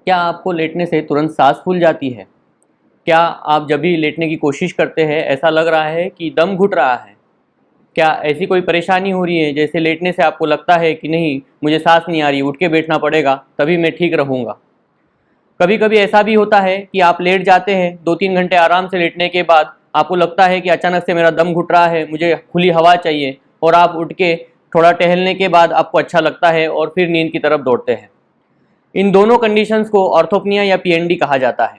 क्या आपको लेटने से तुरंत सांस फूल जाती है? क्या आप जब भी लेटने की कोशिश करते हैं ऐसा लग रहा है कि दम घुट रहा है? क्या ऐसी कोई परेशानी हो रही है जैसे लेटने से आपको लगता है कि नहीं, मुझे सांस नहीं आ रही, उठ के बैठना पड़ेगा तभी मैं ठीक रहूँगा? कभी कभी ऐसा भी होता है कि आप लेट जाते हैं, 2-3 घंटे आराम से लेटने के बाद आपको लगता है कि अचानक से मेरा दम घुट रहा है, मुझे खुली हवा चाहिए, और आप उठ के थोड़ा टहलने के बाद आपको अच्छा लगता है और फिर नींद की तरफ दौड़ते हैं। इन दोनों कंडीशंस को ऑर्थोपनिया या पीएनडी कहा जाता है।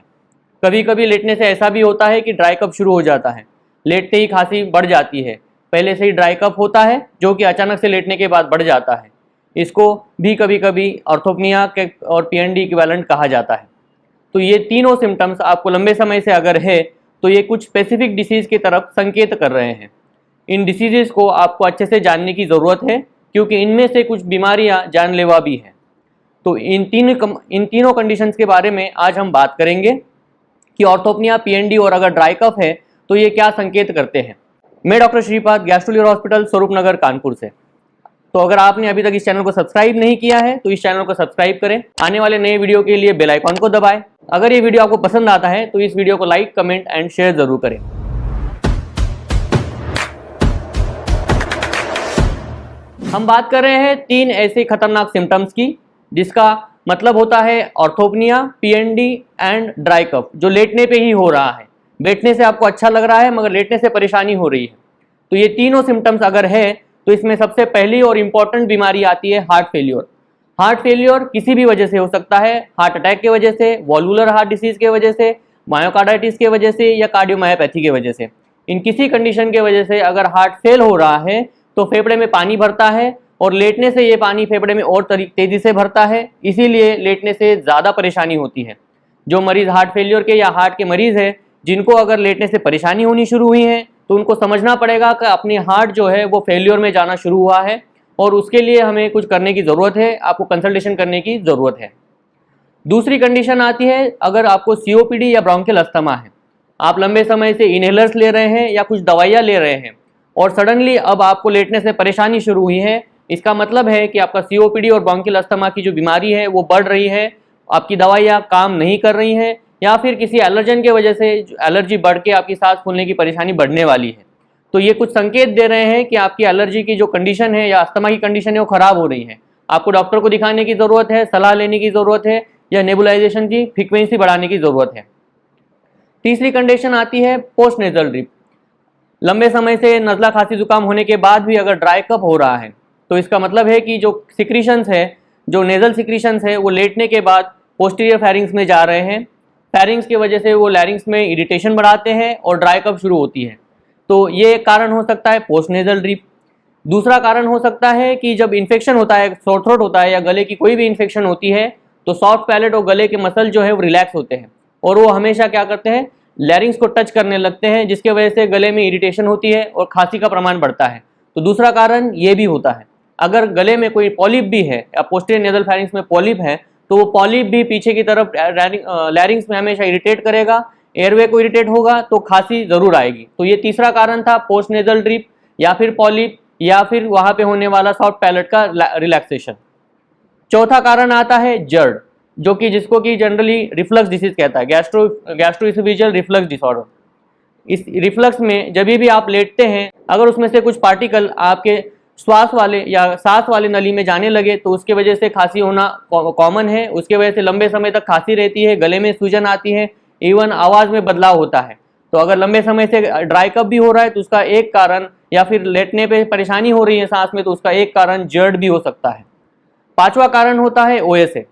कभी कभी लेटने से ऐसा भी होता है कि ड्राई कफ शुरू हो जाता है, लेटते ही खांसी बढ़ जाती है। पहले से ही ड्राई कफ होता है जो कि अचानक से लेटने के बाद बढ़ जाता है। इसको भी कभी कभी ऑर्थोपनिया के और पीएनडी इक्विवेलेंट कहा जाता है। तो ये तीनों सिम्टम्स आपको लंबे समय से अगर है तो ये कुछ स्पेसिफिक डिसीज़ की तरफ संकेत कर रहे हैं। इन डिसीजेस को आपको अच्छे से जानने की ज़रूरत है क्योंकि इनमें से कुछ बीमारियां जानलेवा भी हैं। तो इन तीनों कंडीशंस के बारे में आज हम बात करेंगे कि ऑर्थोपनिया, पीएनडी और अगर ड्राई कफ है तो ये क्या संकेत करते हैं। मैं डॉक्टर श्रीपाद, गैस्ट्रो हॉस्पिटल, स्वरूप नगर, कानपुर से। तो अगर आपने अभी तक इस चैनल को सब्सक्राइब नहीं किया है तो इस चैनल को सब्सक्राइब करें, आने वाले नए वीडियो के लिए बेल आइकॉन को दबाएं। अगर ये वीडियो आपको पसंद आता है तो इस वीडियो को लाइक, कमेंट एंड शेयर जरूर करें। हम बात कर रहे हैं 3 ऐसे खतरनाक सिम्टम्स की जिसका मतलब होता है orthopnoea, PND and dry cough, जो लेटने पे ही हो रहा है। बैठने से आपको अच्छा लग रहा है मगर लेटने से परेशानी हो रही है। तो ये तीनों सिम्टम्स अगर है तो इसमें सबसे पहली और इम्पॉर्टेंट बीमारी आती है हार्ट फेल्योर। हार्ट फेल्योर किसी भी वजह से हो सकता है, हार्ट अटैक की वजह से, वॉल्वुलर हार्ट डिसीज की वजह से, मायोकार्डाइटिस की वजह से या कार्डियोमायोपैथी की वजह से। इन किसी कंडीशन की वजह से अगर हार्ट फेल हो रहा है तो फेफड़े में पानी भरता है और लेटने से ये पानी फेफड़े में और तेजी से भरता है, इसीलिए लेटने से ज़्यादा परेशानी होती है। जो मरीज़ हार्ट फेल्योर के या हार्ट के मरीज़ है जिनको अगर लेटने से परेशानी होनी शुरू हुई है तो उनको समझना पड़ेगा कि अपनी हार्ट जो है वो फेल्योर में जाना शुरू हुआ है और उसके लिए हमें कुछ करने की ज़रूरत है, आपको कंसल्टेशन करने की ज़रूरत है। दूसरी कंडीशन आती है अगर आपको सीओपीडी या ब्रोंकियल अस्थमा है, आप लंबे समय से इनहेलर्स ले रहे हैं या कुछ दवाइयाँ ले रहे हैं और सडनली अब आपको लेटने से परेशानी शुरू हुई है, इसका मतलब है कि आपका सीओपीडी और ब्रोंकियल अस्थमा की जो बीमारी है वो बढ़ रही है, आपकी दवाइयाँ काम नहीं कर रही हैं या फिर किसी एलर्जन के वजह से एलर्जी बढ़ के आपकी सांस फूलने की परेशानी बढ़ने वाली है। तो ये कुछ संकेत दे रहे हैं कि आपकी एलर्जी की जो कंडीशन है या अस्थमा की कंडीशन है वो खराब हो रही है। आपको डॉक्टर को दिखाने की ज़रूरत है, सलाह लेने की ज़रूरत है या नेबुलाइजेशन की फ्रीक्वेंसी बढ़ाने की ज़रूरत है। तीसरी कंडीशन आती है पोस्ट नेजल ड्रिप। लंबे समय से नज़ला, खांसी, जुकाम होने के बाद भी अगर ड्राई कफ हो रहा है तो इसका मतलब है कि जो सिक्रीशंस है, जो नेजल सिक्रीशंस है वो लेटने के बाद पोस्टीरियर फेरिंग्स में जा रहे हैं। फेरिंग्स की वजह से वो लैरिंग्स में इरिटेशन बढ़ाते हैं और ड्राई कफ शुरू होती है। तो ये एक कारण हो सकता है पोस्ट नेजल ड्रिप। दूसरा कारण हो सकता है कि जब इन्फेक्शन होता है, सोर थ्रोट होता है या गले की कोई भी इन्फेक्शन होती है तो सॉफ्ट पैलेट और गले के मसल जो है वो रिलैक्स होते हैं और वो हमेशा क्या करते हैं, लैरिंग्स को टच करने लगते हैं, जिसके वजह से गले में इरिटेशन होती है और खांसी का प्रमाण बढ़ता है। तो दूसरा कारण ये भी होता है। अगर गले में कोई पॉलिप भी है या पोस्टीरियर नेजल फेरिंग्स में पॉलिप है तो वो पॉलिप भी पीछे की तरफ लैरिंग्स में हमेशा इरिटेट करेगा, एयरवे को इरिटेट होगा तो खांसी जरूर आएगी। तो ये तीसरा कारण था, पोस्ट नेजल ड्रिप या फिर पॉलिप या फिर वहां पे होने वाला सॉफ्ट पैलेट का रिलैक्सेशन। चौथा कारण आता है जर्ड, जो कि जिसको कि जनरली रिफ्लक्स डिसीज कहता है, गैस्ट्रोइसोफेजियल रिफ्लक्स डिसऑर्डर। इस रिफ्लक्स में जब भी आप लेटते हैं अगर उसमें से कुछ पार्टिकल आपके श्वास वाले या सांस वाले नली में जाने लगे तो उसके वजह से खांसी होना कॉमन है। उसके वजह से लंबे समय तक खांसी रहती है, गले में सूजन आती है, इवन आवाज़ में बदलाव होता है। तो अगर लंबे समय से ड्राई कफ भी हो रहा है तो उसका एक कारण, या फिर लेटने पे परेशानी हो रही है सांस में तो उसका एक कारण जर्ड भी हो सकता है। पांचवा कारण होता है OSA,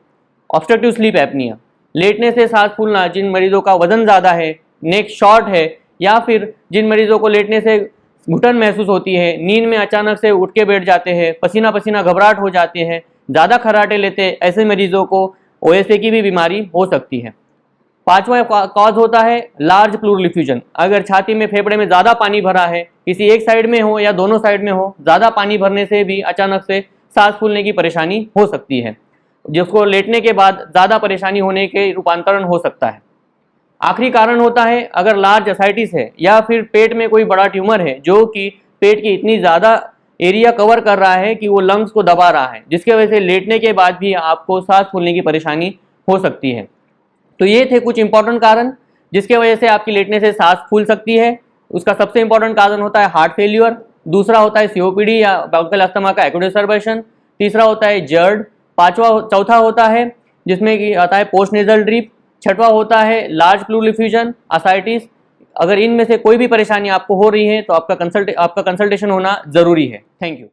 ऑब्स्ट्रक्टिव स्लीप एपनिया। लेटने से सांस फूलना, जिन मरीजों का वजन ज़्यादा है, नेक शॉर्ट है या फिर जिन मरीजों को लेटने से घुटन महसूस होती है, नींद में अचानक से उठ के बैठ जाते हैं, पसीना पसीना घबराहट हो जाती है, ज़्यादा खर्राटे लेते हैं, ऐसे मरीजों को OSA की भी बीमारी हो सकती है। पांचवा कॉज होता है लार्ज प्लूरल इफ्यूजन। अगर छाती में, फेफड़े में ज़्यादा पानी भरा है, किसी एक साइड में हो या दोनों साइड में हो, ज़्यादा पानी भरने से भी अचानक से सांस फूलने की परेशानी हो सकती है, जिसको लेटने के बाद ज़्यादा परेशानी होने के रूपांतरण हो सकता है। आखिरी कारण होता है अगर लार्ज एसाइटिस है या फिर पेट में कोई बड़ा ट्यूमर है जो कि पेट की इतनी ज़्यादा एरिया कवर कर रहा है कि वो लंग्स को दबा रहा है, जिसके वजह से लेटने के बाद भी आपको सांस फूलने की परेशानी हो सकती है। तो ये थे कुछ इंपॉर्टेंट कारण जिसके वजह से आपकी लेटने से सांस फूल सकती है। उसका सबसे इंपॉर्टेंट कारण होता है हार्ट फेल्यूर, दूसरा होता है सीओपीडी या ब्रोंकियल अस्थमा का एक्यूडिसर्बेशन, तीसरा होता है जर्ड, चौथा होता है जिसमें कि आता है पोस्ट नेजल ड्रिप, छठवां होता है लार्ज प्लूरल इफ्यूजन, असाइटिस। अगर इनमें से कोई भी परेशानी आपको हो रही है तो आपका कंसल्टेशन होना जरूरी है। Thank you.